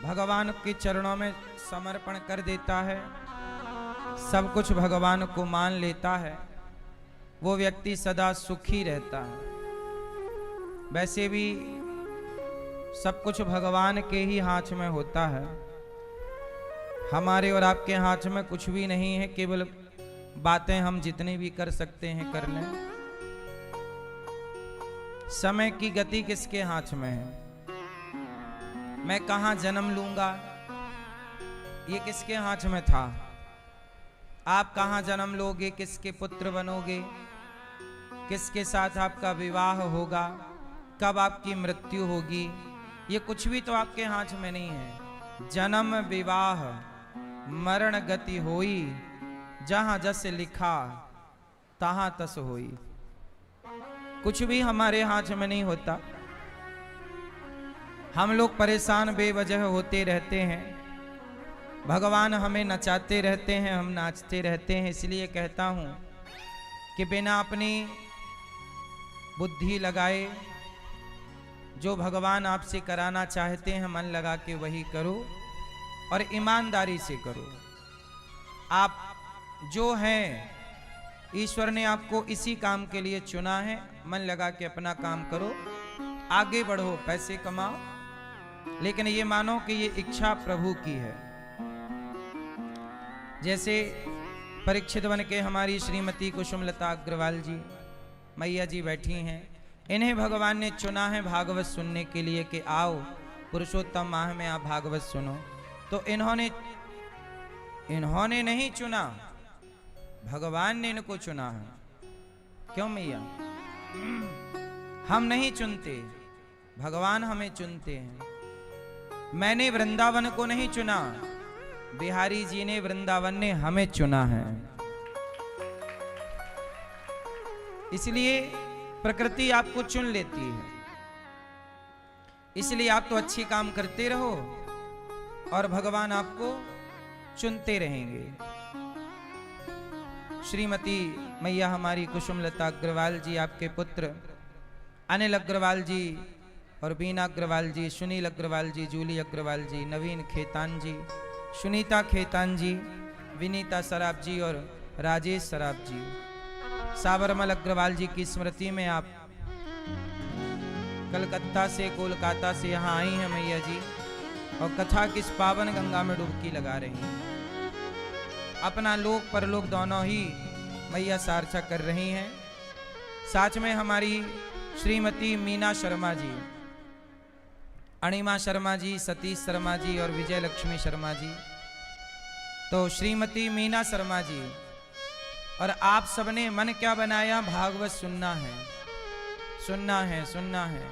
भगवान के चरणों में समर्पण कर देता है, सब कुछ भगवान को मान लेता है, वो व्यक्ति सदा सुखी रहता है। वैसे भी सब कुछ भगवान के ही हाथ में होता है, हमारे और आपके हाथ में कुछ भी नहीं है। केवल बातें हम जितनी भी कर सकते हैं कर लें। समय की गति किसके हाथ में है? मैं कहां जन्म लूंगा ये किसके हाथ में था? आप कहां जन्म लोगे, किसके पुत्र बनोगे, किसके साथ आपका विवाह होगा, कब आपकी मृत्यु होगी, ये कुछ भी तो आपके हाथ में नहीं है। जन्म विवाह मरण गति होई, जहां जस लिखा तहां तस होई। कुछ भी हमारे हाथ में नहीं होता। हम लोग परेशान बेवजह होते रहते हैं, भगवान हमें नचाते रहते हैं, हम नाचते रहते हैं। इसलिए कहता हूं कि बिना अपनी बुद्धि लगाए जो भगवान आपसे कराना चाहते हैं मन लगा के वही करो और ईमानदारी से करो। आप जो हैं, ईश्वर ने आपको इसी काम के लिए चुना है। मन लगा के अपना काम करो, आगे बढ़ो, पैसे कमाओ, लेकिन ये मानो कि ये इच्छा प्रभु की है। जैसे परीक्षित बन के हमारी श्रीमती कुसुमलता अग्रवाल जी मैया जी बैठी हैं, इन्हें भगवान ने चुना है भागवत सुनने के लिए कि आओ पुरुषोत्तम माह में आप भागवत सुनो। तो इन्होंने नहीं चुना, भगवान ने इनको चुना है। क्यों मैया? हम नहीं चुनते, भगवान हमें चुनते हैं। मैंने वृंदावन को नहीं चुना, बिहारी जी ने, वृंदावन ने हमें चुना है। इसलिए प्रकृति आपको चुन लेती है, इसलिए आप तो अच्छे काम करते रहो और भगवान आपको चुनते रहेंगे। श्रीमती मैया हमारी कुसुमलता अग्रवाल जी, आपके पुत्र अनिल अग्रवाल जी और बीना अग्रवाल जी, सुनील अग्रवाल जी, जूली अग्रवाल जी, नवीन खेतान जी, सुनीता खेतान जी, विनीता सराब जी और राजेश सराब जी, साबरमल अग्रवाल जी की स्मृति में आप कलकत्ता से, कोलकाता से यहाँ आई हैं मैया जी, और कथा किस पावन गंगा में डुबकी लगा रही हैं। अपना लोक परलोक दोनों ही मैया सार्थक कर रही हैं। साथ में हमारी श्रीमती मीना शर्मा जी, अणिमा शर्मा जी, सतीश शर्मा जी और विजय लक्ष्मी शर्मा जी। तो श्रीमती मीना शर्मा जी और आप सबने मन क्या बनाया? भागवत सुनना है, सुनना है, सुनना है।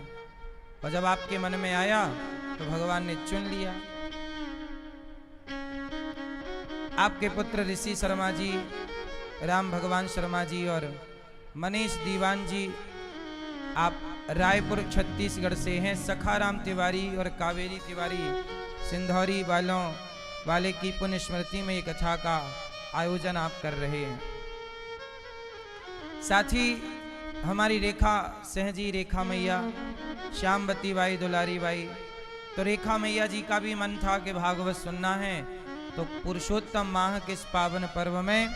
और जब आपके मन में आया तो भगवान ने चुन लिया। आपके पुत्र ऋषि शर्मा जी, राम भगवान शर्मा जी और मनीष दीवान जी, आप रायपुर छत्तीसगढ़ से हैं। सखाराम तिवारी और कावेरी तिवारी सिंधौरी वाले की पुण्य स्मृति में एक कथा का आयोजन आप कर रहे हैं। साथ ही हमारी रेखा सहजी, रेखा मैया, श्यामवती बाई, दुलारी बाई। तो रेखा मैया जी का भी मन था कि भागवत सुनना है। तो पुरुषोत्तम माह के इस पावन पर्व में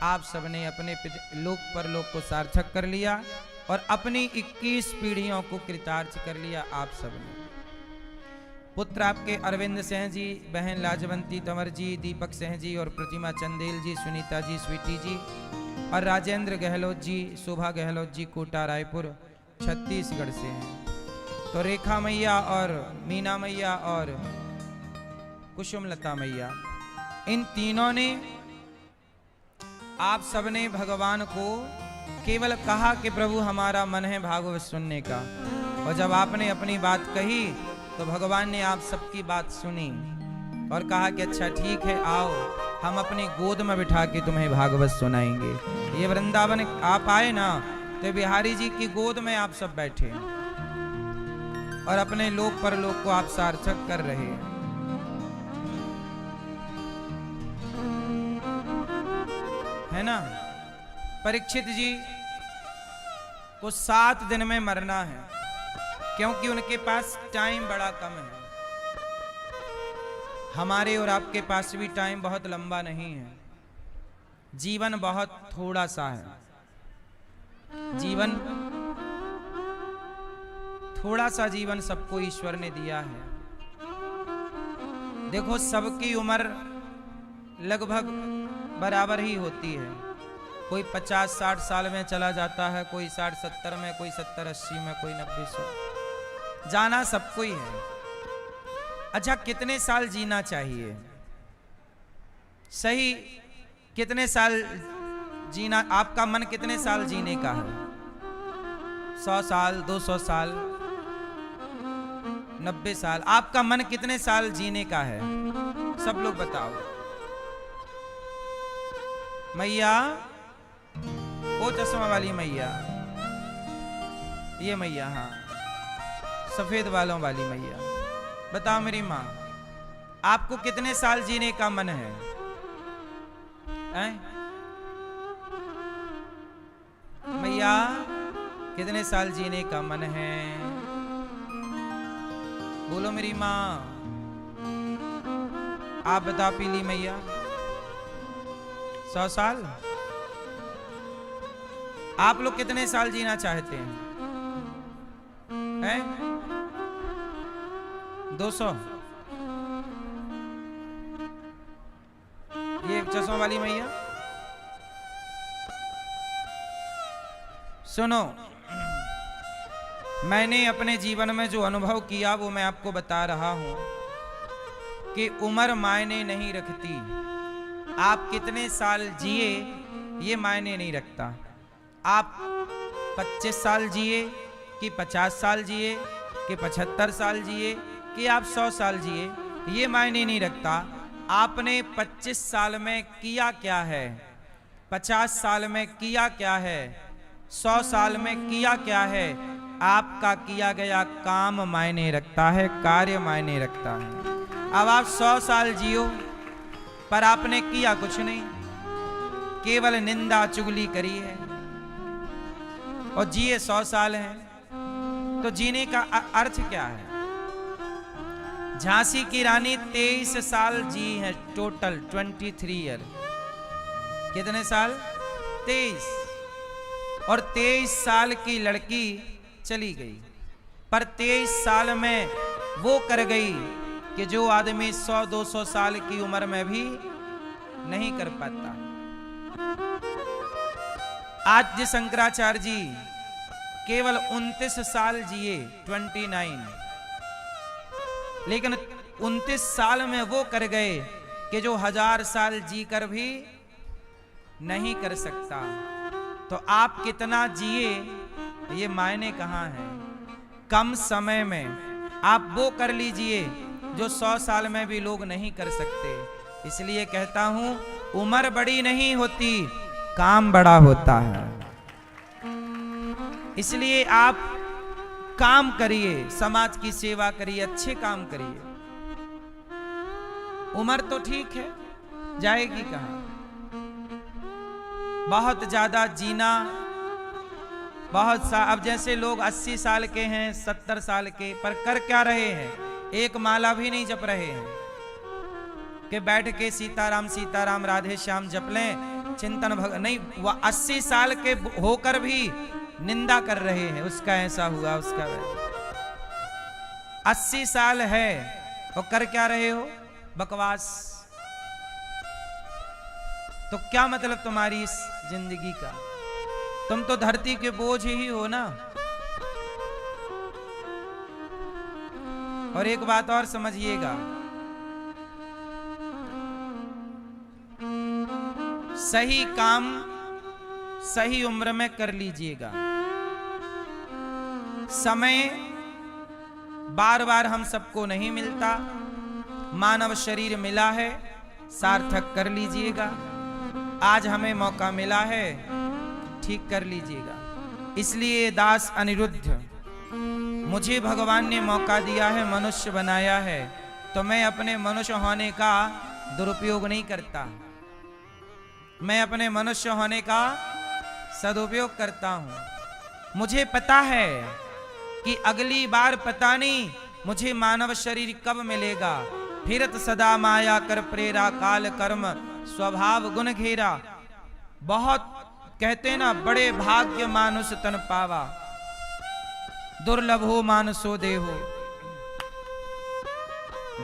आप सबने अपने लोक परलोक को सार्थक कर लिया और अपनी 21 पीढ़ियों को कृतार्थ कर लिया। आप सबने पुत्र आपके अरविंद सिंह जी, बहन लाजवंती तंवर जी, दीपक सिंह जी और प्रतिमा चंदेल जी, सुनीता जी, स्वीटी जी और राजेंद्र गहलोत जी, शोभा गहलोत जी, कोटा रायपुर छत्तीसगढ़ से हैं। तो रेखा मैया और मीना मैया और कुसुमलता मैया, इन तीनों ने, आप सबने भगवान को केवल कहा कि प्रभु हमारा मन है भागवत सुनने का। और जब आपने अपनी बात कही तो भगवान ने आप सबकी बात सुनी और कहा कि अच्छा ठीक है, आओ हम अपनी गोद में बिठा के तुम्हें भागवत सुनाएंगे। ये वृंदावन आप आए ना, तो बिहारी जी की गोद में आप सब बैठे और अपने लोक परलोक को आप सार्थक कर रहे हैं। है ना? परीक्षित जी को 7 दिन में मरना है, क्योंकि उनके पास टाइम बड़ा कम है। हमारे और आपके पास भी टाइम बहुत लंबा नहीं है, जीवन बहुत थोड़ा सा है। जीवन थोड़ा सा जीवन सबको ईश्वर ने दिया है। देखो सबकी उम्र लगभग बराबर ही होती है, कोई 50-60 साल में चला जाता है, कोई 60-70 में, कोई 70-80 में, कोई 90-100, जाना सबको ही है। अच्छा कितने साल जीना चाहिए? सही कितने साल जीना, आपका मन कितने साल जीने का है? 100 साल, 200 साल, 90 साल? आपका मन कितने साल जीने का है? सब लोग बताओ। मैया, वो चश्मा वाली मैया, ये मैया, हाँ सफेद बालों वाली मैया, बताओ मेरी माँ, आपको कितने साल जीने का मन है? मैया कितने साल जीने का मन है? बोलो मेरी माँ, आप बता पीली मैया। 100 साल? आप लोग कितने साल जीना चाहते हैं? 200? ये चश्मा वाली मैया, सुनो, मैंने अपने जीवन में जो अनुभव किया वो मैं आपको बता रहा हूं कि उम्र मायने नहीं रखती। आप कितने साल जिए ये मायने नहीं रखता। आप 25 साल जिए कि 50 साल जिए कि 75 साल जिए कि आप 100 साल जिए, ये मायने नहीं रखता। आपने 25 साल में किया क्या है, 50 साल में किया क्या है, 100 साल में किया क्या है, आपका किया गया काम मायने रखता है, कार्य मायने रखता है। अब आप 100 साल जियो पर आपने किया कुछ नहीं, केवल निंदा चुगली करी है, और जिए 100 साल हैं, तो जीने का अर्थ क्या है? झांसी की रानी 23 साल जी है, टोटल 23 ईयर। कितने साल? 23। और 23 साल की लड़की चली गई, पर 23 साल में वो कर गई कि जो आदमी 100-200 साल की उम्र में भी नहीं कर पाता। आद्य शंकराचार्य जी केवल 29 साल जिए, 29, लेकिन 29 साल में वो कर गए कि जो 1000 साल जीकर भी नहीं कर सकता। तो आप कितना जिए ये मायने कहाँ है? कम समय में आप वो कर लीजिए जो 100 साल में भी लोग नहीं कर सकते। इसलिए कहता हूं उम्र बड़ी नहीं होती, काम बड़ा होता है। इसलिए आप काम करिए, समाज की सेवा करिए, अच्छे काम करिए। उम्र तो ठीक है, जाएगी कहां? बहुत ज्यादा जीना, अब जैसे लोग 80 साल के हैं, 70 साल के, पर कर क्या रहे हैं? एक माला भी नहीं जप रहे हैं कि बैठ के सीताराम सीताराम राधे श्याम जप लें, चिंतन नहीं। वह 80 साल के होकर भी निंदा कर रहे हैं, उसका ऐसा हुआ, उसका 80 साल है और कर क्या रहे हो? बकवास। तो क्या मतलब तुम्हारी इस जिंदगी का? तुम तो धरती के बोझ ही हो ना। और एक बात और समझिएगा, सही काम सही उम्र में कर लीजिएगा। समय बार बार हम सबको नहीं मिलता, मानव शरीर मिला है, सार्थक कर लीजिएगा। आज हमें मौका मिला है, ठीक कर लीजिएगा। इसलिए दास अनिरुद्ध, मुझे भगवान ने मौका दिया है, मनुष्य बनाया है, तो मैं अपने मनुष्य होने का दुरुपयोग नहीं करता, मैं अपने मनुष्य होने का सदुपयोग करता हूं। मुझे पता है कि अगली बार पता नहीं मुझे मानव शरीर कब मिलेगा, फिरत सदा माया कर प्रेरा, काल कर्म स्वभाव गुण घेरा। बहुत कहते ना, बड़े भाग्य मानुष तन पावा, दुर्लभो मानसो देहो,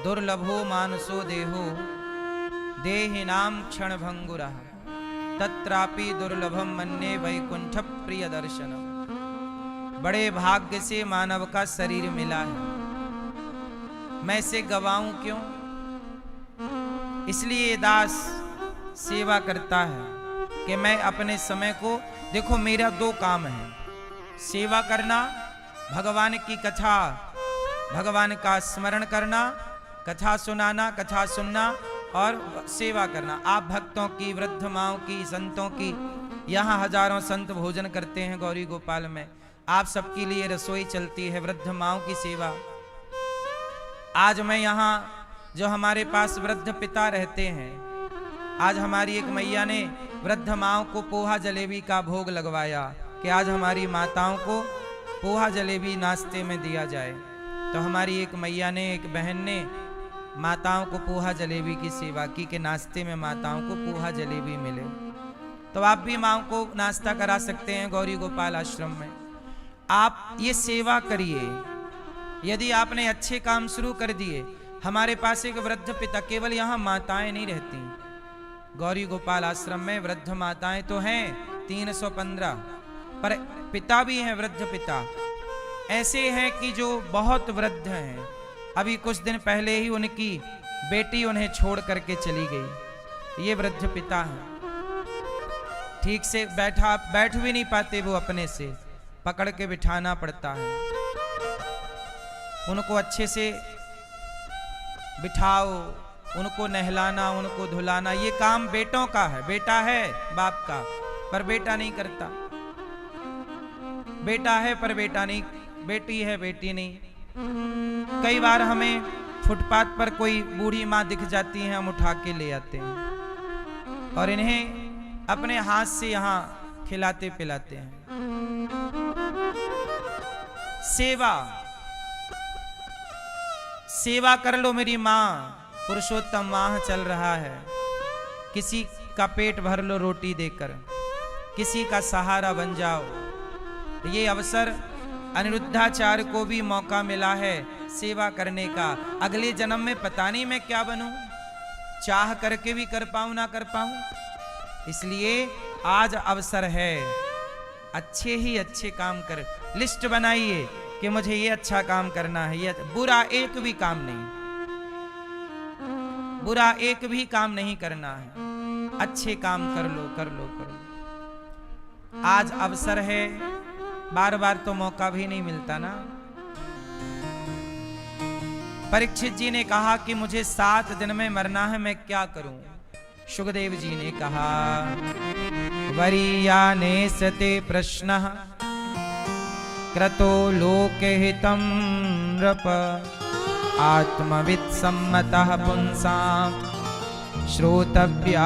दुर्लभो मानसो देहो, देहि नाम क्षण भंगुरा, तत्रापि दुर्लभम मन्ये वैकुंठ प्रिय दर्शनम। बड़े भाग्य से मानव का शरीर मिला है, मैं इसे गवाऊं क्यों? इसलिए दास सेवा करता है कि मैं अपने समय को, देखो मेरा दो काम है, सेवा करना, भगवान की कथा, भगवान का स्मरण करना, कथा सुनाना, कथा सुनना और सेवा करना। आप भक्तों की, वृद्ध माओं की, संतों की, यहाँ हजारों संत भोजन करते हैं गौरी गोपाल में, आप सबके लिए रसोई चलती है, वृद्ध माओं की सेवा। आज मैं यहाँ जो हमारे पास वृद्ध पिता रहते हैं, आज हमारी एक मैया ने वृद्ध माओं को पोहा जलेबी का भोग लगवाया कि आज हमारी माताओं को पोहा जलेबी नाश्ते में दिया जाए। तो हमारी एक मैया ने, एक बहन ने माताओं को पोहा जलेबी की सेवा की कि नाश्ते में माताओं को पोहा जलेबी मिले। तो आप भी माओं को नाश्ता करा सकते हैं गौरी गोपाल आश्रम में। आप ये सेवा करिए। यदि आपने अच्छे काम शुरू कर दिए, हमारे पास एक वृद्ध पिता, केवल यहाँ माताएं नहीं रहती गौरी गोपाल आश्रम में, वृद्ध माताएं तो हैं 315, पर पिता भी हैं, वृद्ध पिता ऐसे हैं कि जो बहुत वृद्ध हैं। अभी कुछ दिन पहले ही उनकी बेटी उन्हें छोड़ करके चली गई। ये वृद्ध पिता हैं, ठीक से बैठ भी नहीं पाते, वो अपने से पकड़ के बिठाना पड़ता है। उनको अच्छे से बिठाओ, उनको नहलाना, उनको धुलाना, ये काम बेटों का है। बेटा है बाप का, पर बेटा नहीं करता। बेटा है पर बेटा नहीं, बेटी है बेटी नहीं। कई बार हमें फुटपाथ पर कोई बूढ़ी माँ दिख जाती है, हम उठा के ले आते हैं और इन्हें अपने हाथ से यहाँ खिलाते पिलाते हैं। सेवा, सेवा कर लो मेरी माँ। पुरुषोत्तम माह चल रहा है, किसी का पेट भर लो रोटी देकर, किसी का सहारा बन जाओ। ये अवसर अनिरुद्धाचार्य को भी मौका मिला है सेवा करने का। अगले जन्म में पता नहीं मैं क्या बनूं, चाह करके भी कर पाऊं ना कर पाऊं। इसलिए आज अवसर है, अच्छे ही अच्छे काम कर, लिस्ट बनाइए कि मुझे ये अच्छा काम करना है, ये बुरा एक भी काम नहीं, बुरा एक भी काम नहीं करना है, अच्छे काम कर लो कर लो कर लो। आज अवसर है, बार बार तो मौका भी नहीं मिलता ना। परीक्षित जी ने कहा कि मुझे 7 दिन में मरना है, मैं क्या करूं? सुखदेव जी ने कहा, वरीयाने सते प्रश्नः क्रतो लोकहितं नृप, आत्मवित् सम्मतः पुंसां श्रोतव्यादिषु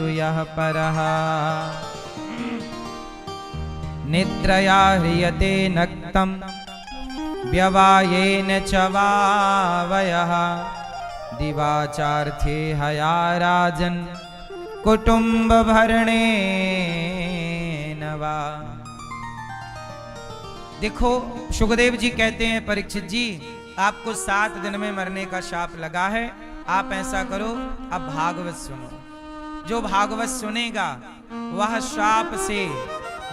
यः परः। निद्रया ह्रियते नक्तं व्यवायेन च वावयः, दिवाचार्थे हया राजन् कुटुम्ब भरणेन वा। देखो सुखदेव जी कहते हैं, परीक्षित जी आपको 7 दिन में मरने का शाप लगा है, आप ऐसा करो अब भागवत सुनो। जो भागवत सुनेगा वह शाप से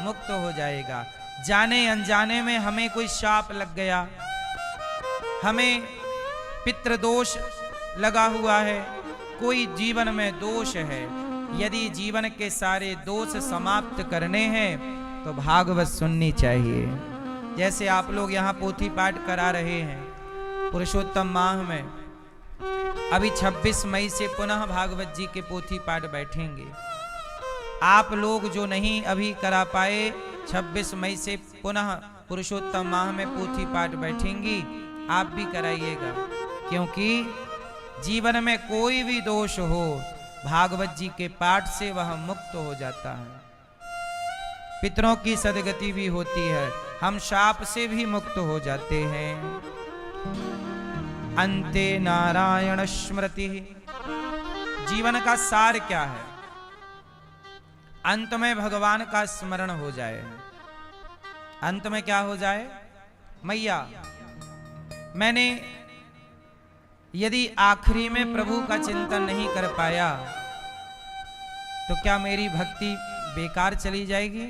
मुक्त हो जाएगा। जाने अनजाने में हमें कोई शाप लग गया, हमें पितृदोष लगा हुआ है, कोई जीवन में दोष है, यदि जीवन के सारे दोष समाप्त करने हैं तो भागवत सुननी चाहिए। जैसे आप लोग यहाँ पोथी पाठ करा रहे हैं पुरुषोत्तम माह में, अभी 26 मई से पुनः भागवत जी के पोथी पाठ बैठेंगे। आप लोग जो नहीं अभी करा पाए, 26 मई से पुनः पुरुषोत्तम माह में पोथी पाठ बैठेंगी, आप भी कराइएगा। क्योंकि जीवन में कोई भी दोष हो, भागवत जी के पाठ से वह मुक्त हो जाता है। पितरों की सदगति भी होती है, हम शाप से भी मुक्त हो जाते हैं। अंते नारायण स्मृति। जीवन का सार क्या है? अंत में भगवान का स्मरण हो जाए। अंत में क्या हो जाए? मैया, मैंने यदि आखिरी में प्रभु का चिंतन नहीं कर पाया तो क्या मेरी भक्ति बेकार चली जाएगी?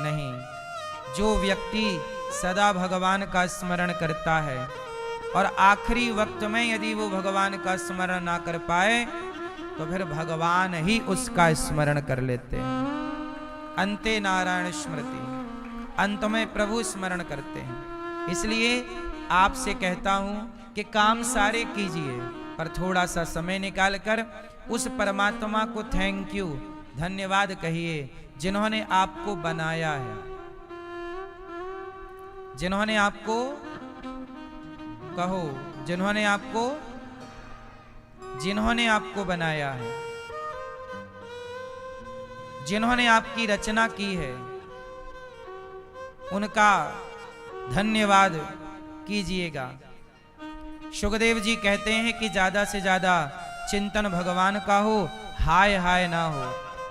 नहीं। जो व्यक्ति सदा भगवान का स्मरण करता है और आखिरी वक्त में यदि वो भगवान का स्मरण ना कर पाए तो फिर भगवान ही उसका स्मरण कर लेते हैं। अंते नारायण स्मृति, अंत में प्रभु स्मरण करते हैं। इसलिए आपसे कहता हूं कि काम सारे कीजिए, पर थोड़ा सा समय निकालकर उस परमात्मा को थैंक यू, धन्यवाद कहिए, जिन्होंने आपको बनाया है, जिन्होंने आपको, कहो, जिन्होंने आपको बनाया है, जिन्होंने आपकी रचना की है, उनका धन्यवाद कीजिएगा। सुखदेव जी कहते हैं कि ज्यादा से ज्यादा चिंतन भगवान का हो, हाय हाय ना हो।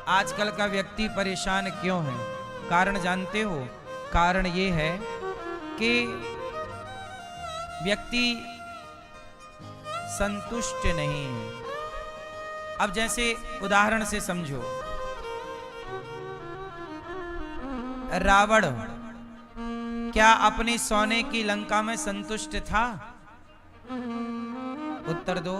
आजकल का व्यक्ति परेशान क्यों है? कारण जानते हो? कारण ये है कि व्यक्ति संतुष्ट नहीं है। अब जैसे उदाहरण से समझो, रावण क्या अपनी सोने की लंका में संतुष्ट था? उत्तर दो।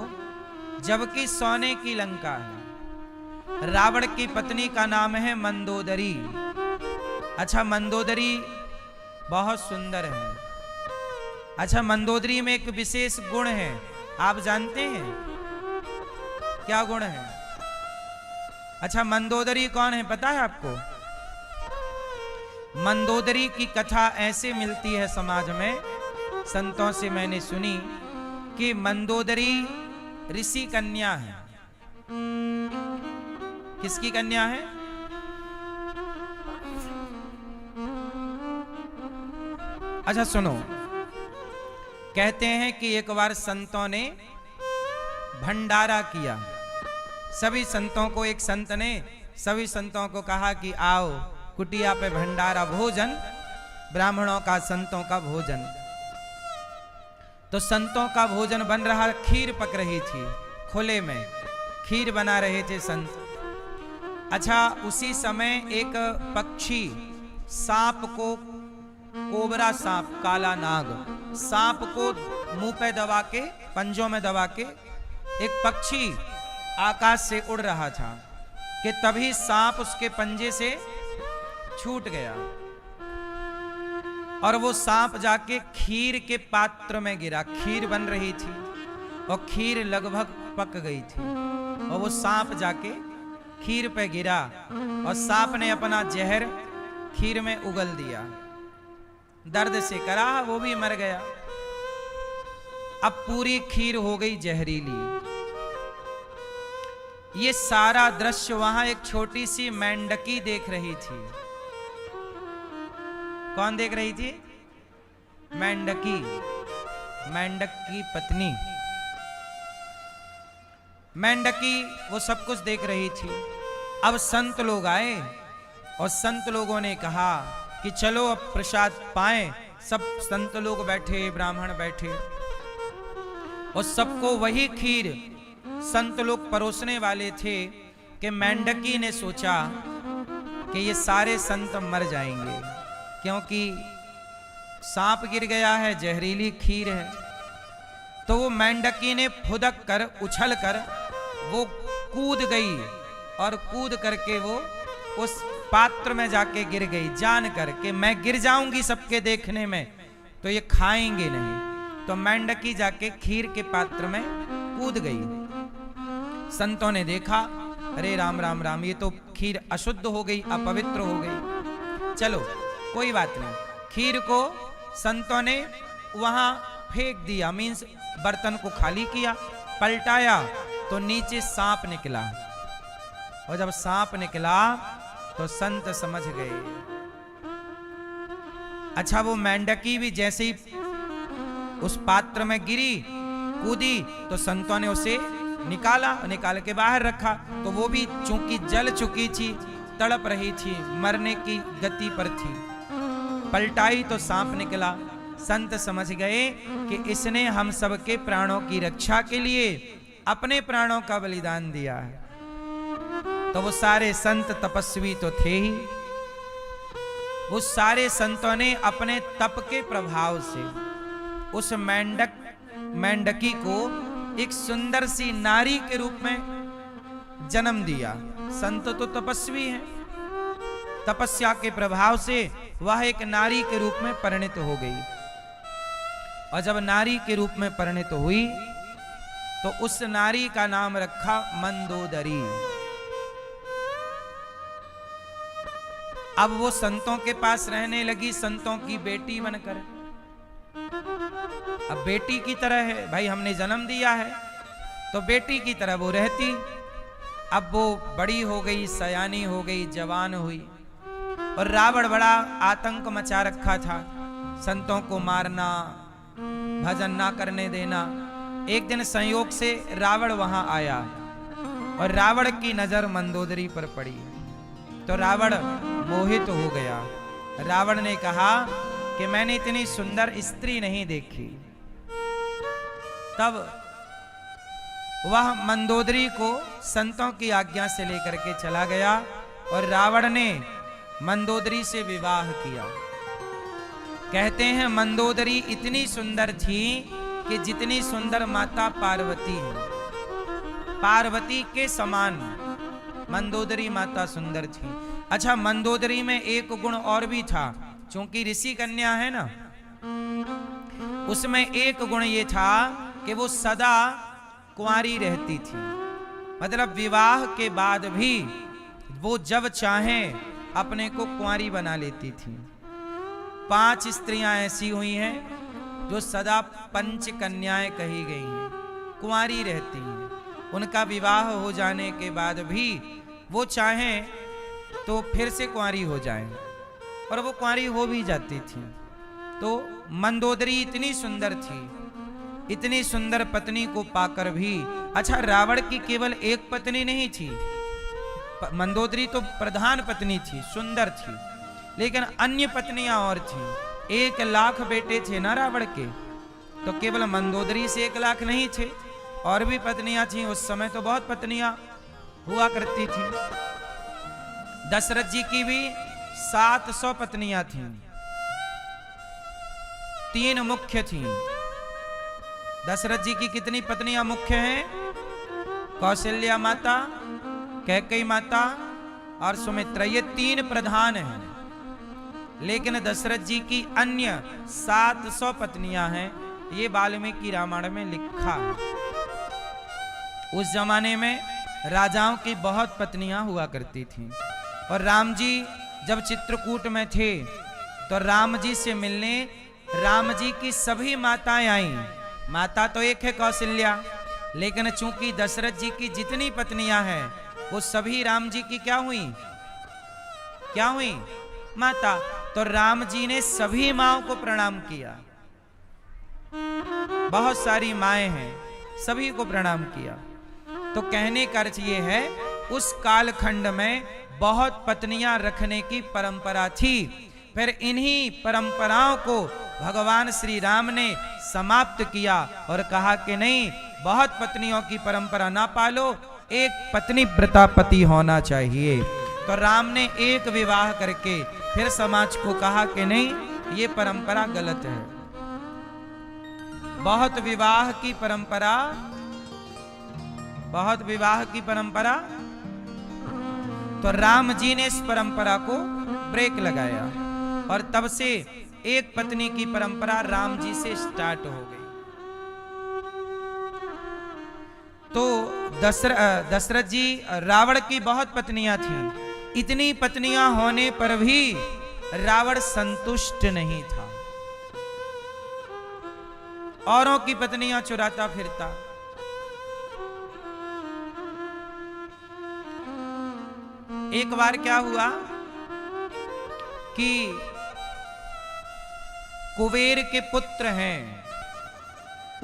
जबकि सोने की लंका है। रावण की पत्नी का नाम है मंदोदरी। अच्छा, मंदोदरी बहुत सुंदर है। अच्छा, मंदोदरी में एक विशेष गुण है, आप जानते हैं क्या गुण है? अच्छा, मंदोदरी कौन है पता है आपको? मंदोदरी की कथा ऐसे मिलती है समाज में, संतों से मैंने सुनी कि मंदोदरी ऋषि कन्या है। किसकी कन्या है? अच्छा सुनो, कहते हैं कि एक बार संतों ने भंडारा किया। सभी संतों को, एक संत ने सभी संतों को कहा कि आओ कुटिया पे भंडारा, भोजन, ब्राह्मणों का, संतों का भोजन। तो संतों का भोजन बन रहा, खीर पक रही थी, खुले में खीर बना रहे थे संत। अच्छा, उसी समय एक पक्षी सांप को, कोबरा सांप, काला नाग सांप को मुंह पे दबा के, पंजों में दबा के एक पक्षी आकाश से उड़ रहा था कि तभी सांप उसके पंजे से छूट गया और वो सांप जाके खीर के पात्र में गिरा। खीर बन रही थी और खीर लगभग पक गई थी और वो सांप जाके खीर पे गिरा और सांप ने अपना जहर खीर में उगल दिया। दर्द से करा, वो भी मर गया। अब पूरी खीर हो गई जहरीली। ये सारा दृश्य वहां एक छोटी सी मेंढकी देख रही थी। कौन देख रही थी? मेंढकी, मेंढक की पत्नी। मेंढकी वो सब कुछ देख रही थी। अब संत लोग आए और संत लोगों ने कहा कि चलो अब प्रसाद पाएं। सब संत लोग बैठे, ब्राह्मण बैठे और सबको वही खीर संत लोग परोसने वाले थे कि मेंढकी ने सोचा कि ये सारे संत मर जाएंगे क्योंकि सांप गिर गया है, जहरीली खीर है। तो वो मेंढकी ने फुदक कर, उछल कर वो कूद गई और कूद करके वो उस पात्र में जाके गिर गई, जान कर के मैं गिर जाऊंगी सबके देखने में तो ये खाएंगे नहीं। तो मेंढकी जाके खीर के पात्र में कूद गई। संतों ने देखा, अरे राम राम राम, ये तो खीर अशुद्ध हो गई, अपवित्र हो गई। चलो कोई बात नहीं, खीर को संतों ने वहां फेंक दिया, मीन्स बर्तन को खाली किया, पलटाया तो नीचे सांप निकला। और जब सांप निकला तो संत समझ गए। अच्छा, वो मेंढकी भी जैसे ही उस पात्र में गिरी कूदी तो संतों ने उसे निकाल के बाहर रखा। तो वो भी चूंकि जल चुकी थी, तड़प रही थी, मरने की गति पर थी। पलटाई तो सांप निकला। संत समझ गए कि इसने हम सबके प्राणों की रक्षा के लिए अपने प्राणों का बलिदान दिया है। तो वो सारे संत तपस्वी तो थे ही, वो सारे संतों ने अपने तप के प्रभाव से उस मेंढकी को एक सुंदर सी नारी के रूप में जन्म दिया। संत तो तपस्वी हैं, तपस्या के प्रभाव से वह एक नारी के रूप में परिणित हो गई। और जब नारी के रूप में परिणित हुई तो उस नारी का नाम रखा मंदोदरी। अब वो संतों के पास रहने लगी, संतों की बेटी बनकर। अब बेटी की तरह है, भाई हमने जन्म दिया है तो बेटी की तरह वो रहती। अब वो बड़ी हो गई, सयानी हो गई, जवान हुई, और रावण बड़ा आतंक मचा रखा था, संतों को मारना, भजन ना करने देना। एक दिन संयोग से रावण वहां आया और रावण की नजर मंदोदरी पर पड़ी तो रावण मोहित हो गया। रावण ने कहा कि मैंने इतनी सुंदर स्त्री नहीं देखी। तब वह मंदोदरी को संतों की आज्ञा से लेकर के चला गया और रावण ने मंदोदरी से विवाह किया। कहते हैं मंदोदरी इतनी सुंदर थी कि जितनी सुंदर माता पार्वती है, पार्वती के समान मंदोदरी माता सुंदर थी। अच्छा, मंदोदरी में एक गुण और भी था, क्योंकि ऋषि कन्या है ना, उसमें एक गुण ये था कि वो सदा कुंवारी रहती थी। मतलब विवाह के बाद भी वो जब चाहें अपने को कुंवारी बना लेती थी। 5 स्त्रियां ऐसी हुई हैं जो सदा पंच कन्याएं कही गई हैं, कुंवारी रहती हैं। उनका विवाह हो जाने के बाद भी वो चाहें तो फिर से कुंवारी हो जाएं, और वो कुंवारी हो भी जाती थी। तो मंदोदरी इतनी सुंदर थी, इतनी सुंदर पत्नी को पाकर भी, अच्छा रावण की केवल एक पत्नी नहीं थी, मंदोदरी तो प्रधान पत्नी थी, सुंदर थी, लेकिन अन्य पत्नियां और थी। 1 लाख बेटे थे ना रावण के, तो केवल मंदोदरी से 1 लाख नहीं थे, और भी पत्नियां थी। उस समय तो बहुत पत्नियां हुआ करती थी। दशरथ जी की भी 700 पत्नियां थीं, 3 मुख्य थीं। दशरथ जी की कितनी पत्नियां मुख्य हैं? कौशल्या माता, कैकेयी माता और सुमित्रा, ये 3 प्रधान हैं। लेकिन दशरथ जी की अन्य 700 पत्नियां हैं, ये वाल्मीकि रामायण में लिखा है। उस जमाने में राजाओं की बहुत पत्नियां हुआ करती थीं। और राम जी जब चित्रकूट में थे तो राम जी से मिलने राम जी की सभी माताएं आईं। माता तो एक है कौशल्या, लेकिन चूंकि दशरथ जी की जितनी पत्नियां हैं वो सभी राम जी की क्या हुई? क्या हुई? माता। तो राम जी ने सभी माओं को प्रणाम किया। बहुत सारी माएं हैं, सभी को प्रणाम किया। तो कहने का अर्थ ये है, उस कालखंड में बहुत पत्नियां रखने की परंपरा थी। फिर इन्हीं परंपराओं को भगवान श्री राम ने समाप्त किया और कहा कि नहीं, बहुत पत्नियों की परंपरा ना पालो, एक पत्नी व्रतापति होना चाहिए। तो राम ने एक विवाह करके फिर समाज को कहा कि नहीं, ये परंपरा गलत है। बहुत विवाह की परंपरा, बहुत विवाह की परंपरा, तो राम जी ने इस परंपरा को ब्रेक लगाया और तब से एक पत्नी की परंपरा राम जी से स्टार्ट हो गई। तो दशरथ जी, रावण की बहुत पत्नियां थीं। इतनी पत्नियां होने पर भी रावण संतुष्ट नहीं था, औरों की पत्नियां चुराता फिरता। एक बार क्या हुआ कि कुबेर के पुत्र हैं,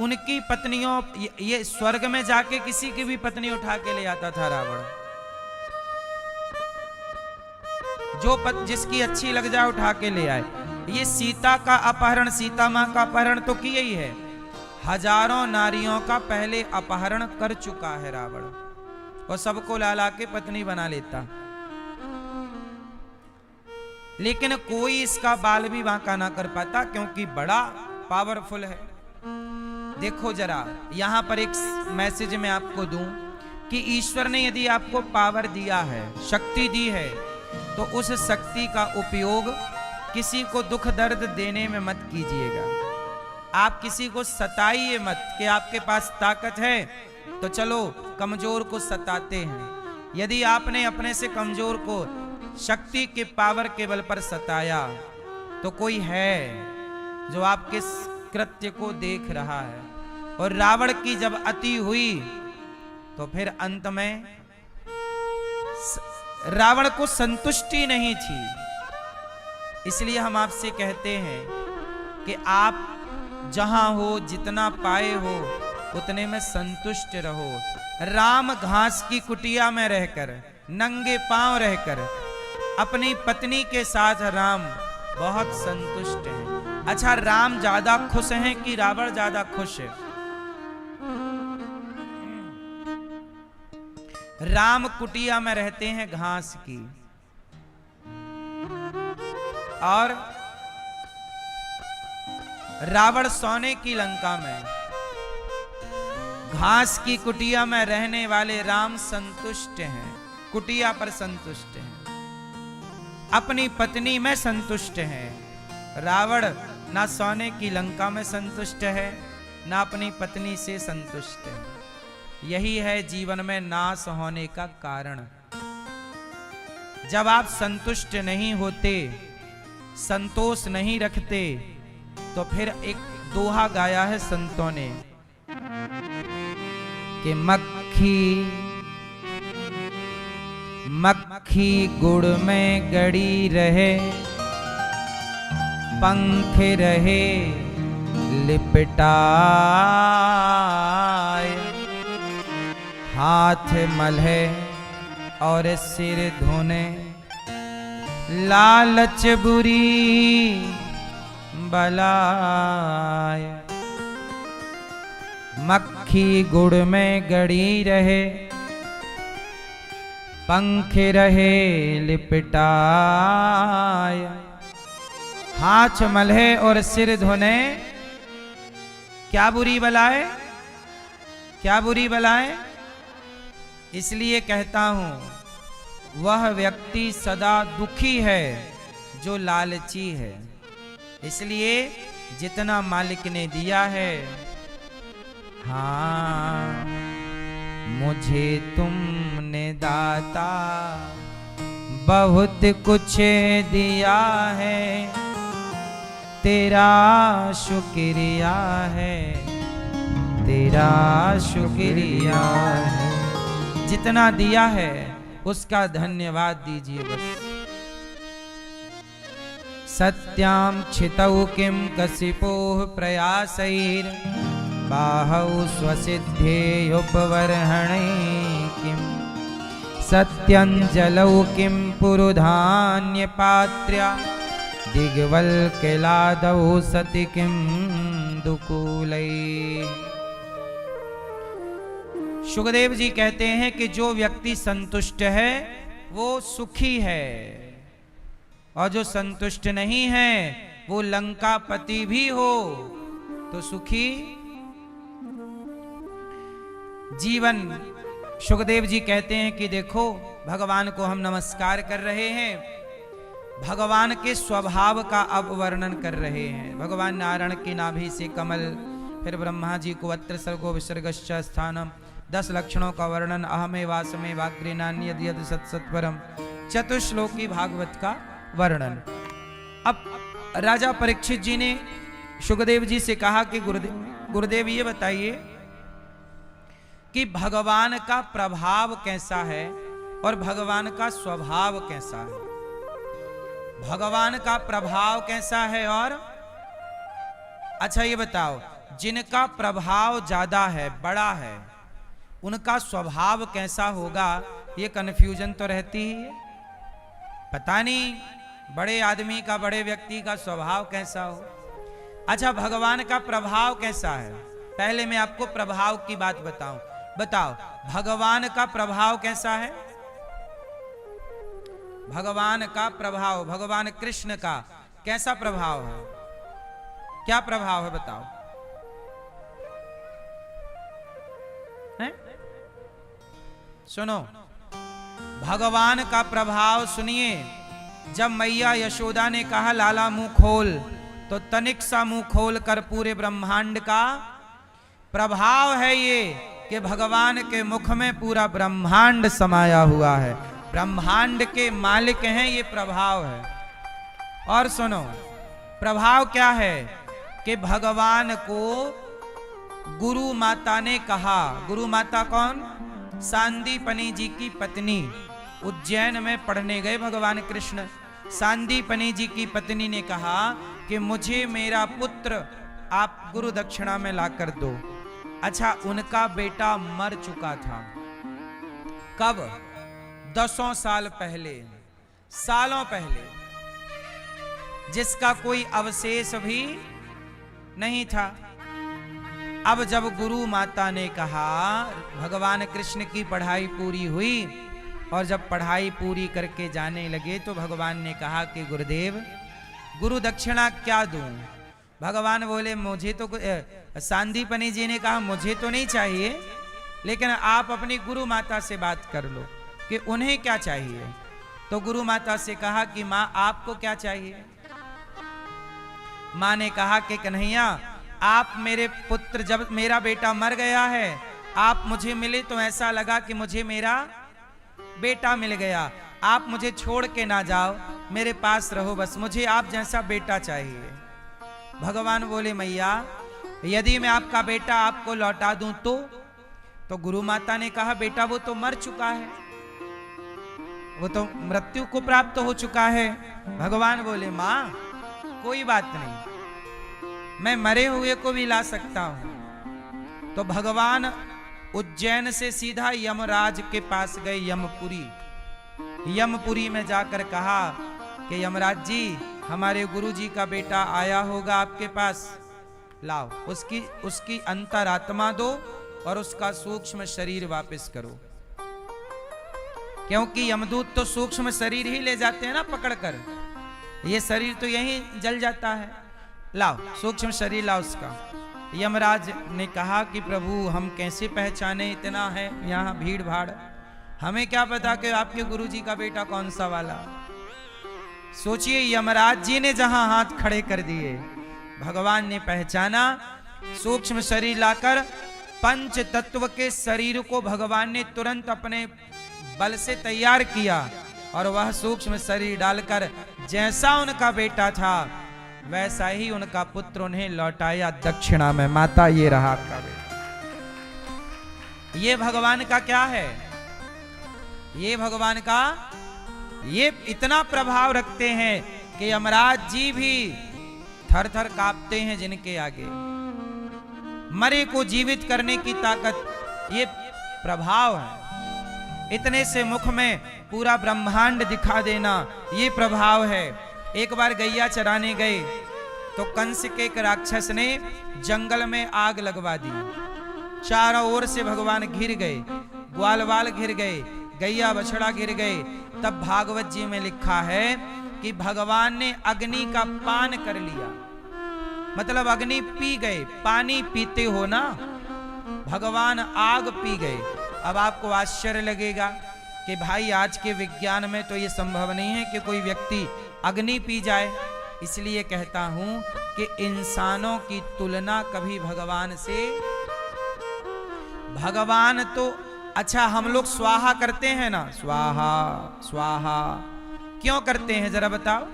उनकी पत्नियों, ये स्वर्ग में जाके किसी की भी पत्नी उठा के ले आता था रावण। जिसकी अच्छी लग जाए उठा के ले आए। ये सीता का अपहरण, सीता मां का अपहरण तो किया ही है, हजारों नारियों का पहले अपहरण कर चुका है रावण, और सबको लाला के पत्नी बना लेता। लेकिन कोई इसका बाल भी बांका ना कर पाता, क्योंकि बड़ा पावरफुल है। देखो जरा, यहां पर एक मैसेज मैं आपको दूं कि ईश्वर ने यदि आपको पावर दिया है, शक्ति दी है, तो उस शक्ति का उपयोग किसी को दुख दर्द देने में मत कीजिएगा। आप किसी को सताइए मत कि आपके पास ताकत है तो चलो कमजोर को सताते हैं। यदि आपने अपने से कमजोर को शक्ति के पावर के बल पर सताया, तो कोई है जो आपके कृत्य को देख रहा है। और रावण की जब अति हुई तो फिर अंत में रावण को संतुष्टि नहीं थी। इसलिए हम आपसे कहते हैं कि आप जहां हो, जितना पाए हो, उतने में संतुष्ट रहो। राम घास की कुटिया में रहकर, नंगे पांव रहकर, अपनी पत्नी के साथ राम बहुत संतुष्ट हैं। अच्छा, राम ज्यादा खुश हैं कि रावण ज्यादा खुश है? राम कुटिया में रहते हैं घास की, और रावण सोने की लंका में। घास की कुटिया में रहने वाले राम संतुष्ट हैं, कुटिया पर संतुष्ट हैं, अपनी पत्नी में संतुष्ट हैं। रावण ना सोने की लंका में संतुष्ट है, ना अपनी पत्नी से संतुष्ट है। यही है जीवन में नाश होने का कारण। जब आप संतुष्ट नहीं होते, संतोष नहीं रखते, तो फिर एक दोहा गाया है संतों ने कि मक्खी गुड़ में गड़ी रहे, पंख रहे लिपटाए, हाथ मलहे और सिर धोने, लालच बुरी बलाय। मक्खी गुड़ में गड़ी रहे, पंख रहे लिपटाय, हाथ मलहे और सिर धोने, क्या बुरी बलाए, क्या बुरी बलाए। इसलिए कहता हूं, वह व्यक्ति सदा दुखी है जो लालची है। इसलिए जितना मालिक ने दिया है, हाँ मुझे तुमने दाता बहुत कुछ दिया है, तेरा शुक्रिया है, तेरा शुक्रिया है। जितना दिया है उसका धन्यवाद दीजिए बस। सत्यां छितौ किं कसिपोः प्रयासैर् बाहौ स्वसिद्धेयुपवर्हणै किं सत्यञ्जलौ किं पुरुधान्यपात्र्या दिग्वल्क्यलादौ सति किं दुकूलै। सुखदेव जी कहते हैं कि जो व्यक्ति संतुष्ट है वो सुखी है, और जो संतुष्ट नहीं है वो लंकापति भी हो तो सुखी जीवन। सुखदेव जी कहते हैं कि देखो, भगवान को हम नमस्कार कर रहे हैं, भगवान के स्वभाव का अब वर्णन कर रहे हैं। भगवान नारायण की नाभि से कमल, फिर ब्रह्मा जी को अत्र सर्गो विसर्गश्च स्थानम, 10 लक्षणों का वर्णन, अहमे वासमे वाग्रेनान्यद यद सत्सत्वरम, चतुश्लोकी भागवत का वर्णन। अब राजा परीक्षित जी ने सुखदेव जी से कहा कि गुरुदेव ये बताइए कि भगवान का प्रभाव कैसा है और भगवान का स्वभाव कैसा है। भगवान का प्रभाव कैसा है और अच्छा ये बताओ, जिनका प्रभाव ज्यादा है, बड़ा है, उनका स्वभाव कैसा होगा, ये कन्फ्यूजन तो रहती ही है। पता नहीं बड़े आदमी का, बड़े व्यक्ति का स्वभाव कैसा हो। अच्छा, भगवान का प्रभाव कैसा है? पहले मैं आपको प्रभाव की बात बताऊं। बताओ, भगवान का प्रभाव कैसा है? भगवान का प्रभाव, भगवान कृष्ण का कैसा प्रभाव है? क्या प्रभाव है बताओ? है? सुनो, भगवान का प्रभाव सुनिए। जब मैया यशोदा ने कहा लाला मुंह खोल, तो तनिक सा मुंह खोल कर पूरे ब्रह्मांड का प्रभाव है ये कि भगवान के मुख में पूरा ब्रह्मांड समाया हुआ है। ब्रह्मांड के मालिक हैं, ये प्रभाव है। और सुनो, प्रभाव क्या है कि भगवान को गुरु माता ने कहा। गुरु माता कौन? सांदीपनि जी की पत्नी। उज्जैन में पढ़ने गए भगवान कृष्ण। सांदीपनि जी की पत्नी ने कहा कि मुझे मेरा पुत्र आप गुरु दक्षिणा में लाकर दो। अच्छा, उनका बेटा मर चुका था। कब? 10 साल पहले, सालों पहले, जिसका कोई अवशेष भी नहीं था। अब जब गुरु माता ने कहा, भगवान कृष्ण की पढ़ाई पूरी हुई और जब पढ़ाई पूरी करके जाने लगे तो भगवान ने कहा कि गुरुदेव, गुरु दक्षिणा क्या दूं? भगवान बोले मुझे तो, सांदीपनि जी ने कहा मुझे तो नहीं चाहिए, लेकिन आप अपनी गुरु माता से बात कर लो कि उन्हें क्या चाहिए। तो गुरु माता से कहा कि माँ आपको क्या चाहिए? माँ ने कहा कि कन्हैया, आप मेरे पुत्र, जब मेरा बेटा मर गया है, आप मुझे मिले तो ऐसा लगा कि मुझे मेरा बेटा मिल गया। आप मुझे छोड़ के ना जाओ, मेरे पास रहो, बस मुझे आप जैसा बेटा चाहिए। भगवान बोले मैया, यदि मैं आपका बेटा आपको लौटा दूं तो गुरु माता ने कहा बेटा वो तो मर चुका है, वो तो मृत्यु को प्राप्त हो चुका है। भगवान बोले मां कोई बात नहीं, मैं मरे हुए को भी ला सकता हूं। तो भगवान उज्जैन से सीधा यमराज के पास गए, यमपुरी। यमपुरी में जाकर कहा कि यमराज जी, हमारे गुरुजी का बेटा आया होगा आपके पास, लाओ उसकी अंतरात्मा दो और उसका सूक्ष्म शरीर वापस करो। क्योंकि यमदूत तो सूक्ष्म शरीर ही ले जाते हैं ना पकड़कर, ये शरीर तो यहीं जल जाता है। लाओ सूक्ष्म शरीर लाओ उसका। यमराज ने कहा कि प्रभु हम कैसे पहचाने, इतना है यहाँ भीड़ भाड़, हमें क्या पता कि आपके गुरुजी का बेटा कौन सा वाला। सोचिए, यमराज जी ने जहां हाथ खड़े कर दिए, भगवान ने पहचाना। सूक्ष्म शरीर लाकर पंच तत्व के शरीर को भगवान ने तुरंत अपने बल से तैयार किया और वह सूक्ष्म शरीर डालकर जैसा उनका बेटा था वैसा ही उनका पुत्र उन्हें लौटाया दक्षिणा में। माता ये रहा आपका बेटा। ये भगवान का क्या है? ये भगवान का ये इतना प्रभाव रखते हैं कि यमराज जी भी थर थर कांपते हैं जिनके आगे। मरे को जीवित करने की ताकत, ये प्रभाव है। इतने से मुख में पूरा ब्रह्मांड दिखा देना, ये प्रभाव है। एक बार गैया चराने गए तो कंस के एक राक्षस ने जंगल में आग लगवा दी। चारों ओर से भगवान घिर गए, ग्वाल वाल घिर गए, गैया बछड़ा घिर गए। तब भागवत जी में लिखा है कि भगवान ने अग्नि का पान कर लिया, मतलब अग्नि पी गए। पानी पीते हो ना, भगवान आग पी गए। अब आपको आश्चर्य लगेगा कि भाई आज के विज्ञान में तो ये संभव नहीं है कि कोई व्यक्ति अग्नि पी जाए। इसलिए कहता हूं कि इंसानों की तुलना कभी भगवान से, भगवान तो अच्छा हम लोग स्वाहा करते हैं ना, स्वाहा स्वाहा क्यों करते हैं जरा बताओ?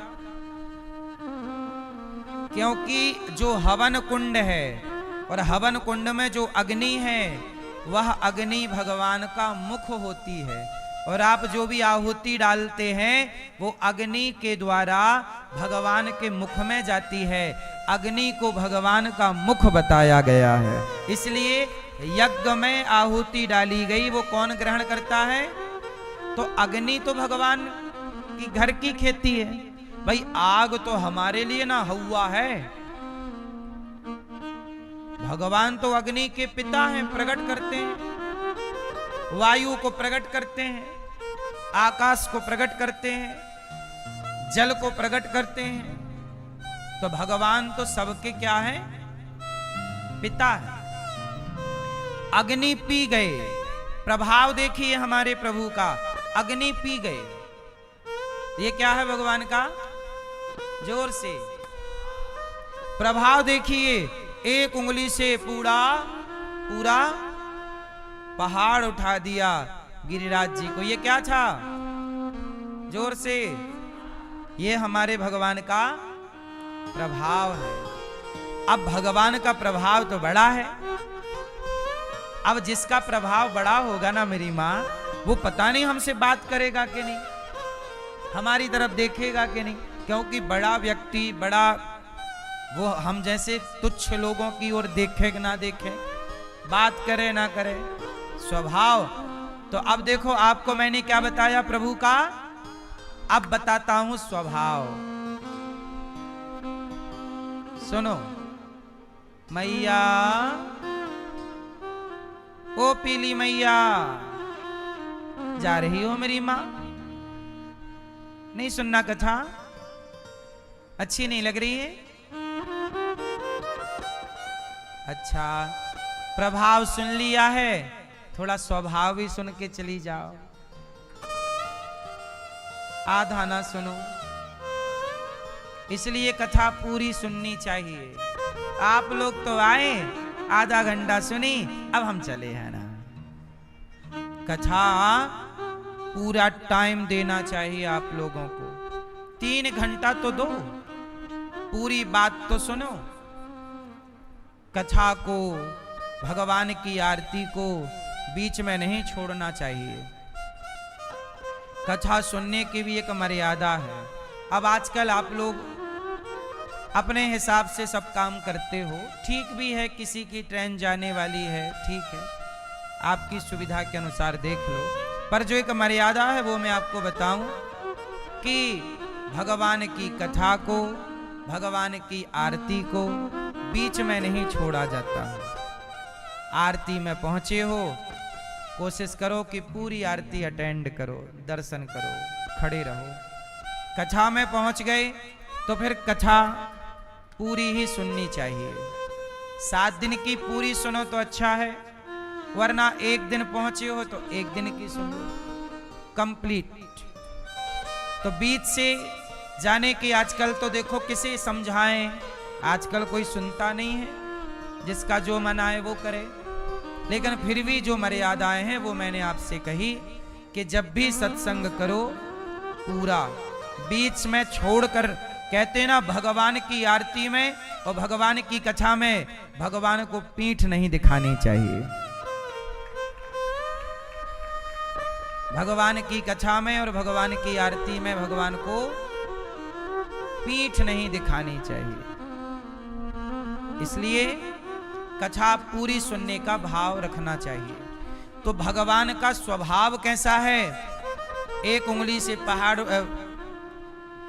क्योंकि जो हवन कुंड है और हवन कुंड में जो अग्नि है वह अग्नि भगवान का मुख होती है और आप जो भी आहुति डालते हैं वो अग्नि के द्वारा भगवान के मुख में जाती है। अग्नि को भगवान का मुख बताया गया है, इसलिए यज्ञ में आहुति डाली गई वो कौन ग्रहण करता है? तो अग्नि तो भगवान की घर की खेती है भाई। आग तो हमारे लिए ना हवा है, भगवान तो अग्नि के पिता हैं, प्रकट करते हैं, वायु को प्रकट करते हैं, आकाश को प्रकट करते हैं, जल को प्रकट करते हैं। तो भगवान तो सबके क्या है? पिता है। अग्नि पी गए, प्रभाव देखिए हमारे प्रभु का, अग्नि पी गए। ये क्या है भगवान का? जोर से प्रभाव देखिए, एक उंगली से पूरा पूरा पहाड़ उठा दिया गिरिराज जी को। ये क्या था? जोर से, ये हमारे भगवान का प्रभाव है। अब भगवान का प्रभाव तो बड़ा है, अब जिसका प्रभाव बड़ा होगा ना मेरी माँ, वो पता नहीं हमसे बात करेगा कि नहीं, हमारी तरफ देखेगा कि नहीं, क्योंकि बड़ा व्यक्ति, बड़ा वो हम जैसे तुच्छ लोगों की ओर देखे कि ना देखे, बात करे ना करे, स्वभाव। तो अब देखो, आपको मैंने क्या बताया प्रभु का, अब बताता हूं स्वभाव। सुनो मैया, ओ पीली मैया, जा रही हो मेरी मां? नहीं सुनना कथा? अच्छी नहीं लग रही है? अच्छा, प्रभाव सुन लिया है, थोड़ा स्वभाव भी सुन के चली जाओ। आधा ना सुनो, इसलिए कथा पूरी सुननी चाहिए। आप लोग तो आए, आधा घंटा सुनी, अब हम चले हैं ना। कथा पूरा टाइम देना चाहिए आप लोगों को, 3 घंटा तो दो, पूरी बात तो सुनो। कथा को, भगवान की आरती को बीच में नहीं छोड़ना चाहिए। कथा सुनने की भी एक मर्यादा है। अब आजकल आप लोग अपने हिसाब से सब काम करते हो, ठीक भी है, किसी की ट्रेन जाने वाली है, ठीक है, आपकी सुविधा के अनुसार देख लो, पर जो एक मर्यादा है वो मैं आपको बताऊं कि भगवान की कथा को, भगवान की आरती को बीच में नहीं छोड़ा जाता है। आरती में पहुंचे हो, कोशिश करो कि पूरी आरती अटेंड करो, दर्शन करो, खड़े रहो। कथा में पहुंच गए तो फिर कथा पूरी ही सुननी चाहिए। 7 दिन की पूरी सुनो तो अच्छा है, वरना 1 दिन पहुंचे हो तो 1 दिन की सुनो कंप्लीट। तो बीच से जाने की, आजकल तो देखो किसे समझाएं, आजकल कोई सुनता नहीं है, जिसका जो मन आए वो करे। लेकिन फिर भी जो मर्यादाएं हैं वो मैंने आपसे कही कि जब भी सत्संग करो पूरा, बीच में छोड़कर, कहते ना भगवान की आरती में और भगवान की कथा में भगवान को पीठ नहीं दिखानी चाहिए। भगवान की कथा में और भगवान की आरती में भगवान को पीठ नहीं दिखानी चाहिए। इसलिए कथा पूरी सुनने का भाव रखना चाहिए। तो भगवान का स्वभाव कैसा है? एक उंगली से पहाड़,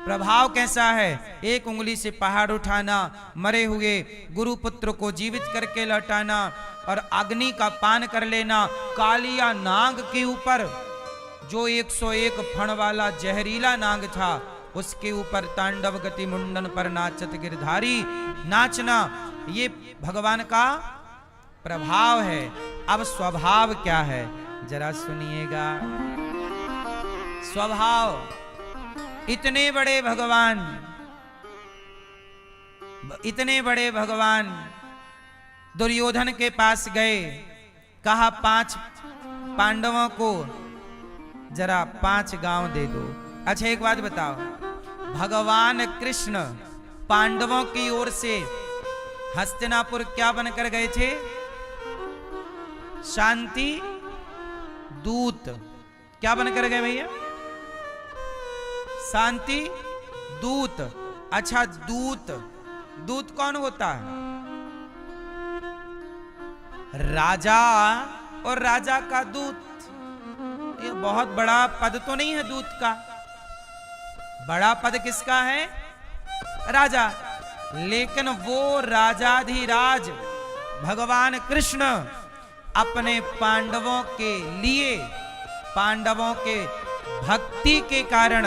प्रभाव कैसा है? एक उंगली से पहाड़ उठाना, मरे हुए गुरुपुत्र को जीवित करके लौटाना और अग्नि का पान कर लेना। कालिया नाग के ऊपर, जो 101 फण वाला जहरीला नाग था, उसके ऊपर तांडव गति मुंडन पर नाचत गिरधारी, नाचना, ये भगवान का प्रभाव है। अब स्वभाव क्या है जरा सुनिएगा। स्वभाव, इतने बड़े भगवान, इतने बड़े भगवान दुर्योधन के पास गए, कहा 5 पांडवों को जरा 5 गांव दे दो। अच्छा एक बात बताओ, भगवान कृष्ण पांडवों की ओर से हस्तिनापुर क्या बनकर गए थे? शांति दूत। क्या बनकर गए भैया? शांति दूत। अच्छा, दूत, दूत कौन होता है? राजा और राजा का दूत। ये बहुत बड़ा पद तो नहीं है दूत का। बड़ा पद किसका है? राजा। लेकिन वो राजाधिराज भगवान कृष्ण अपने पांडवों के लिए, पांडवों के भक्ति के कारण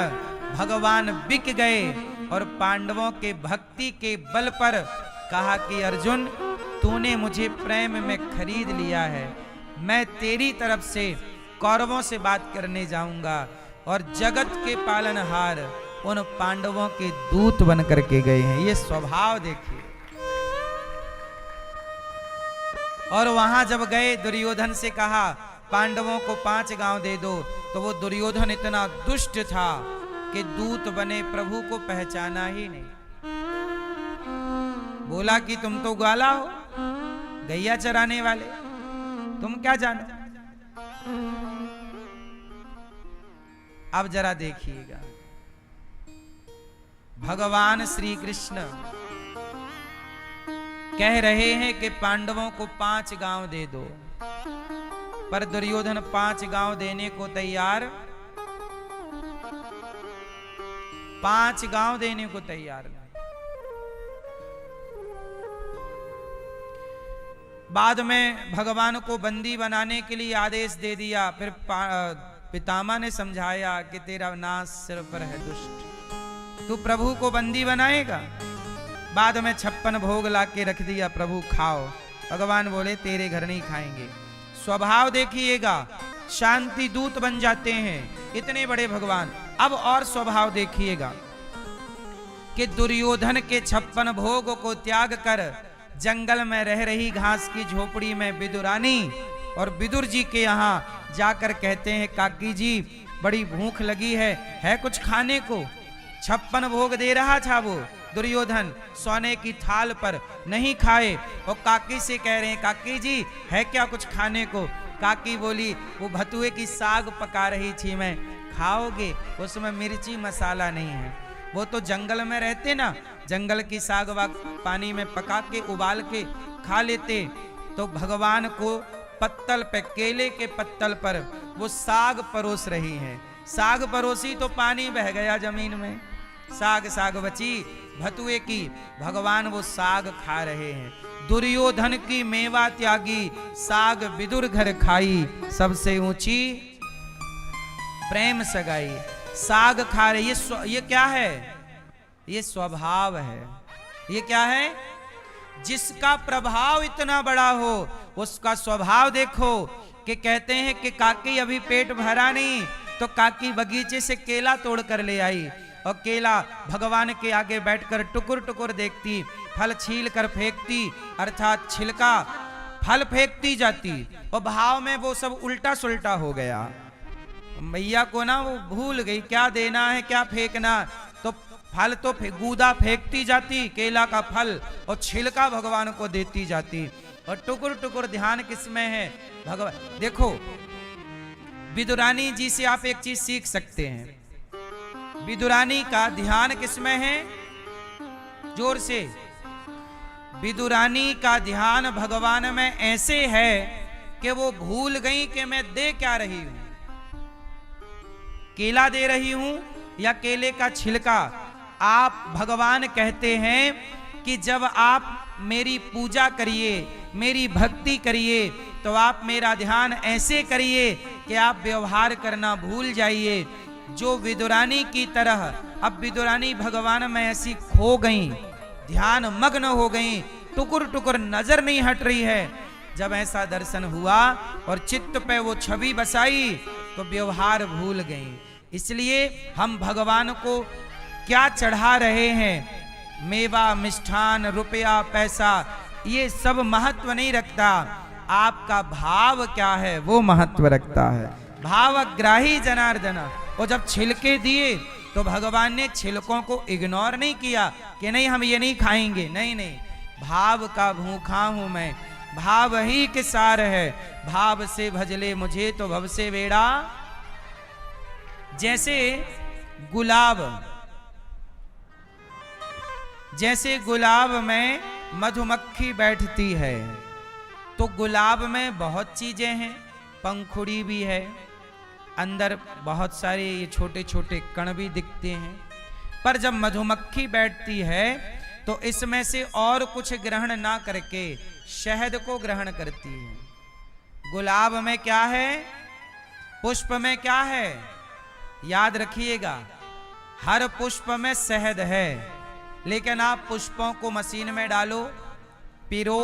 भगवान बिक गए और पांडवों के भक्ति के बल पर कहा कि अर्जुन, तूने मुझे प्रेम में खरीद लिया है, मैं तेरी तरफ से कौरवों से बात करने जाऊंगा। और जगत के पालनहार उन पांडवों के दूत बन करके गए हैं। ये स्वभाव देखिए। और वहां जब गए, दुर्योधन से कहा पांडवों को 5 गांव दे दो, तो वो दुर्योधन इतना दुष्ट था कि दूत बने प्रभु को पहचाना ही नहीं। बोला कि तुम तो ग्वाला हो, गैया चराने वाले, तुम क्या जानो। अब जरा देखिएगा, भगवान श्री कृष्ण कह रहे हैं कि पांडवों को 5 गांव दे दो, पर दुर्योधन 5 गांव देने को तैयार, 5 गांव देने को तैयार नहीं। बाद में भगवान को बंदी बनाने के लिए आदेश दे दिया। फिर पितामह ने समझाया कि तेरा नाश सिर पर है दुष्ट, तू प्रभु को बंदी बनाएगा। बाद में 56 भोग ला के रख दिया, प्रभु खाओ। भगवान बोले तेरे घर नहीं खाएंगे। स्वभाव देखिएगा, शांति दूत बन जाते हैं इतने बड़े भगवान। अब और स्वभाव देखिएगा कि दुर्योधन के 56 भोग को त्याग कर जंगल में रह रही घास की झोपड़ी में विदुरानी और विदुर जी के यहाँ जाकर कहते हैं काकी जी बड़ी भूख लगी है कुछ खाने को। 56 भोग दे रहा था वो दुर्योधन सोने की थाल पर, नहीं खाए। और काकी से कह रहे हैं काकी जी है क्या कुछ खाने को? काकी बोली वो भतुए की साग पका रही थी मैं, खाओगे? उसमें मिर्ची मसाला नहीं है। वो तो जंगल में रहते ना, जंगल की साग वाग पानी में पका के उबाल के खा लेते। तो भगवान को पत्तल पे, केले के पत्तल पर वो साग परोस रही हैं। साग परोसी तो पानी बह गया जमीन में, साग बची भतुए की। भगवान वो साग खा रहे हैं। दुर्योधन की मेवा त्यागी साग विदुर घर खाई, सबसे ऊंची प्रेम सगाई। साग खा रहे, ये क्या है? ये स्वभाव है। ये क्या है? जिसका प्रभाव इतना बड़ा हो उसका स्वभाव देखो। कि कहते हैं कि काकी अभी पेट भरा नहीं, तो काकी बगीचे से केला तोड़ कर ले आई और केला भगवान के आगे बैठकर टुकुर टुकुर देखती, फल छील कर फेंकती, अर्थात छिलका फल फेंकती जाती। और भाव में वो सब उल्टा सुल्टा हो गया। मैया को ना वो भूल गई क्या देना है क्या फेंकना, तो फल तो गूदा फेंकती जाती, केला का फल, और छिलका भगवान को देती जाती। और टुकुर टुकुर ध्यान किसमें है? भगवान। देखो विदुरानी जी से आप एक चीज सीख सकते हैं। विदुरानी का ध्यान किसमें है? जोर से। विदुरानी का ध्यान भगवान में ऐसे है कि वो भूल गई कि मैं दे क्या रही हूं, केला दे रही हूं या केले का छिलका। आप भगवान कहते हैं कि जब आप मेरी पूजा करिए, मेरी भक्ति करिए, तो आप मेरा ध्यान ऐसे करिए कि आप व्यवहार करना भूल जाइए। जो विदुरानी की तरह अब विदुरानी भगवान में ऐसी खो गई, ध्यान मग्न हो गई, टुकुर टुकुर नजर नहीं हट रही है। जब ऐसा दर्शन हुआ और चित्त पे वो छवि बसाई तो व्यवहार भूल गई। इसलिए हम भगवान को क्या चढ़ा रहे हैं, मेवा मिष्ठान रुपया पैसा, ये सब महत्व नहीं रखता। आपका भाव क्या है वो महत्व रखता है। भावग्राही जनार्दन। और जब छिलके दिए तो भगवान ने छिलकों को इग्नोर नहीं किया कि नहीं हम ये नहीं खाएंगे, नहीं नहीं, भाव का भूखा हूं मैं, भाव ही के सार है। भाव से भजले मुझे तो भव से बेड़ा जैसे गुलाब में मधुमक्खी बैठती है, तो गुलाब में बहुत चीजें हैं, पंखुड़ी भी है, अंदर बहुत सारे ये छोटे छोटे कण भी दिखते हैं, पर जब मधुमक्खी बैठती है तो इसमें से और कुछ ग्रहण ना करके शहद को ग्रहण करती है। गुलाब में क्या है, पुष्प में क्या है, याद रखिएगा, हर पुष्प में शहद है, लेकिन आप पुष्पों को मशीन में डालो, पिरो,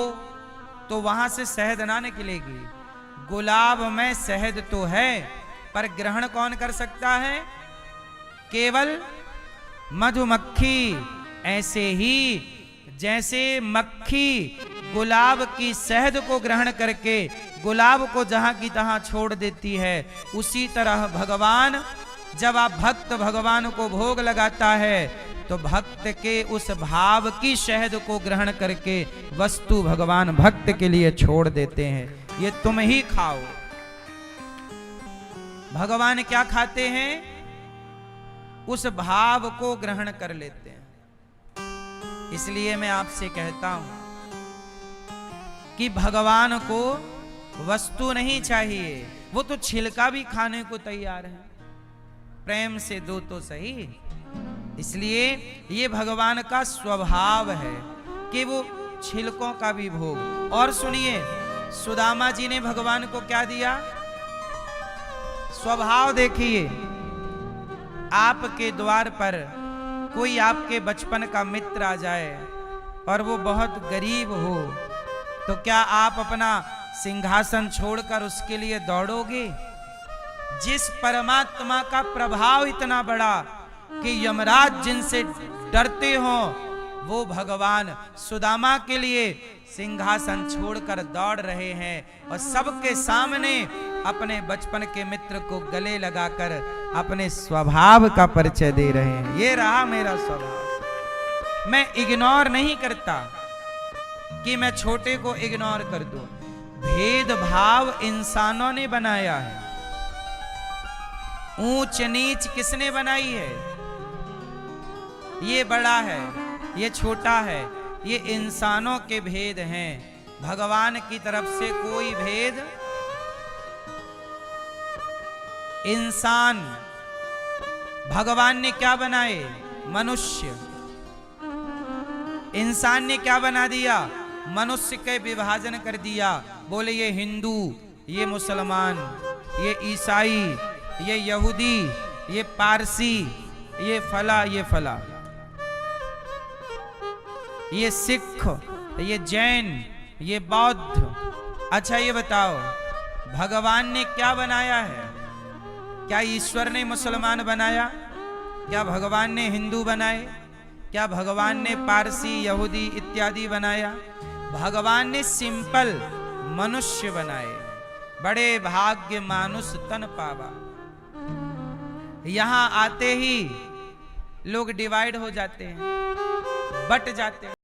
तो वहां से शहद ना निकलेगी। गुलाब में शहद तो है, पर ग्रहण कौन कर सकता है, केवल मधुमक्खी। ऐसे ही जैसे मक्खी गुलाब की शहद को ग्रहण करके गुलाब को जहां की तहां छोड़ देती है, उसी तरह भगवान, जब आप भक्त भगवान को भोग लगाता है तो भक्त के उस भाव की शहद को ग्रहण करके वस्तु भगवान भक्त के लिए छोड़ देते हैं, ये तुम ही खाओ। भगवान क्या खाते हैं, उस भाव को ग्रहण कर लेते हैं। इसलिए मैं आपसे कहता हूं कि भगवान को वस्तु नहीं चाहिए, वो तो छिलका भी खाने को तैयार है, प्रेम से दो तो सही। इसलिए ये भगवान का स्वभाव है कि वो छिलकों का भी भोग। और सुनिए, सुदामा जी ने भगवान को क्या दिया, स्वभाव देखिए, आपके द्वार पर कोई आपके बचपन का मित्र आ जाए और वो बहुत गरीब हो, तो क्या आप अपना सिंहासन छोड़कर उसके लिए दौड़ोगे? जिस परमात्मा का प्रभाव इतना बड़ा कि यमराज जिनसे डरते हो, वो भगवान सुदामा के लिए सिंहासन छोड़कर दौड़ रहे हैं और सबके सामने अपने बचपन के मित्र को गले लगाकर अपने स्वभाव का परिचय दे रहे हैं। ये रहा मेरा स्वभाव, मैं इग्नोर नहीं करता कि मैं छोटे को इग्नोर कर दूं। भेदभाव इंसानों ने बनाया है, ऊंच नीच किसने बनाई है, ये बड़ा है, ये छोटा है, ये इंसानों के भेद हैं। भगवान की तरफ से कोई भेद, इंसान भगवान ने क्या बनाए, मनुष्य, इंसान ने क्या बना दिया, मनुष्य के विभाजन कर दिया। बोले ये हिंदू, ये मुसलमान, ये ईसाई, ये यहूदी, ये पारसी, ये फला, ये फला, ये सिख, ये जैन, ये बौद्ध। अच्छा ये बताओ, भगवान ने क्या बनाया है? क्या ईश्वर ने मुसलमान बनाया? क्या भगवान ने हिंदू बनाए? क्या भगवान ने पारसी, यहूदी इत्यादि बनाया? भगवान ने सिंपल मनुष्य बनाए। बड़े भाग्य मानुष तन पावा। यहां आते ही लोग डिवाइड हो जाते हैं, बट जाते हैं।